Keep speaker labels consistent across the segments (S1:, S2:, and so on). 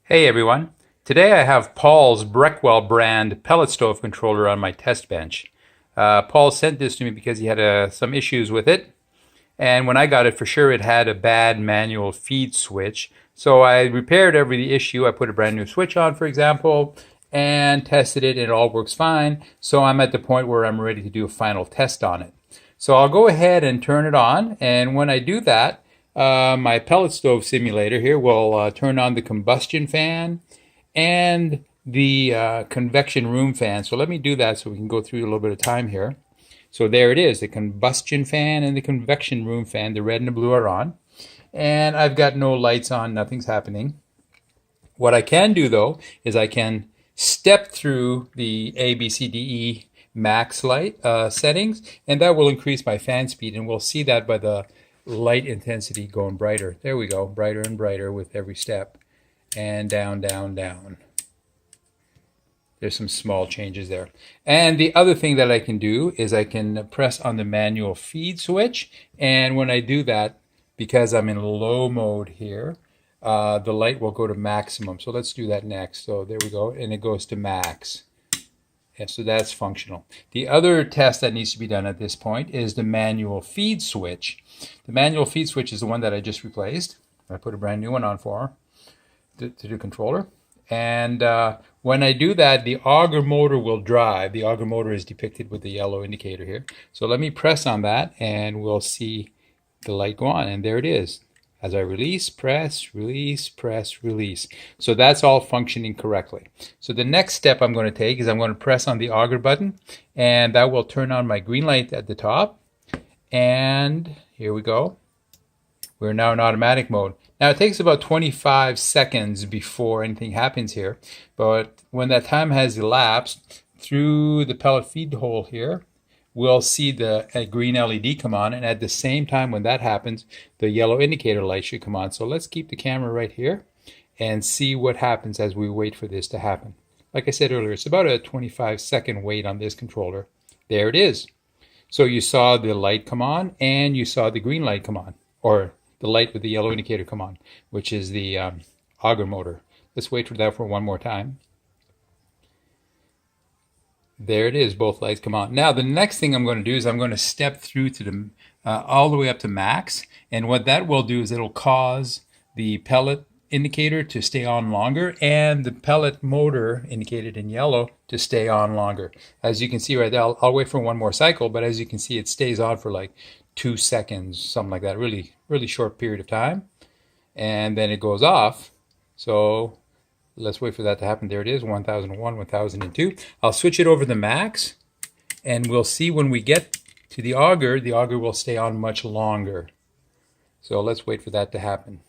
S1: Hey everyone, today I have Paul's Breckwell brand pellet stove controller on my test bench. Paul sent this to me because he had some issues with it, and when I got it, for sure it had a bad manual feed switch. So I repaired every issue. I put a brand new switch on, for example, and tested it, and it all works fine. So I'm at the point where I'm ready to do a final test on it. So I'll go ahead and turn it on, and when I do that, my pellet stove simulator here will turn on the combustion fan and the convection room fan. So let me do that so we can go through a little bit of time here. So there it is, the combustion fan and the convection room fan, the red and the blue are on. And I've got no lights on, nothing's happening. What I can do though is I can step through the A, B, C, D, E max light settings, and that will increase my fan speed, and we'll see that by the light intensity going brighter. There we go, brighter and brighter with every step, and down, down, down. There's some small changes there. And the other thing that I can do is I can press on the manual feed switch, and when I do that, because I'm in low mode here, the light will go to maximum. So let's do that next. So there we go, and it goes to max. And so that's functional. The other test that needs to be done at this point is the manual feed switch. The manual feed switch is the one that I just replaced. I put a brand new one on for to the controller. And when I do that, the auger motor will drive. The auger motor is depicted with the yellow indicator here. So let me press on that and we'll see the light go on. And there it is. As I release, press, release, press, release. So that's all functioning correctly. So the next step I'm going to take is I'm going to press on the auger button, and that will turn on my green light at the top. And here we go. We're now in automatic mode. Now it takes about 25 seconds before anything happens here, but when that time has elapsed, through the pellet feed hole here, we'll see the green LED come on, and at the same time when that happens, the yellow indicator light should come on. So let's keep the camera right here and see what happens as we wait for this to happen. Like I said earlier, it's about a 25-second wait on this controller. There it is. So you saw the light come on and you saw the green light come on, or the light with the yellow indicator come on, which is the auger motor. Let's wait for that for one more time. There it is, both lights come on. Now the next thing I'm going to do is I'm going to step through to the all the way up to max, and what that will do is it'll cause the pellet indicator to stay on longer and the pellet motor indicated in yellow to stay on longer. As you can see right there, I'll wait for one more cycle, but as you can see it stays on for like 2 seconds, something like that, really short period of time, and then it goes off. So let's wait for that to happen. There it is, 1001, 1002. I'll switch it over to max, and we'll see when we get to the auger will stay on much longer. So let's wait for that to happen.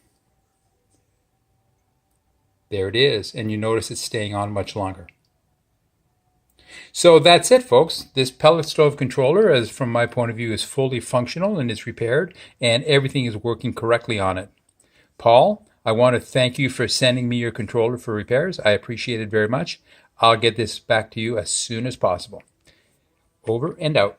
S1: There it is, and you notice it's staying on much longer. So that's it, folks. This pellet stove controller, as from my point of view, is fully functional and it's repaired, and everything is working correctly on it. Paul, I want to thank you for sending me your controller for repairs. I appreciate it very much. I'll get this back to you as soon as possible. Over and out.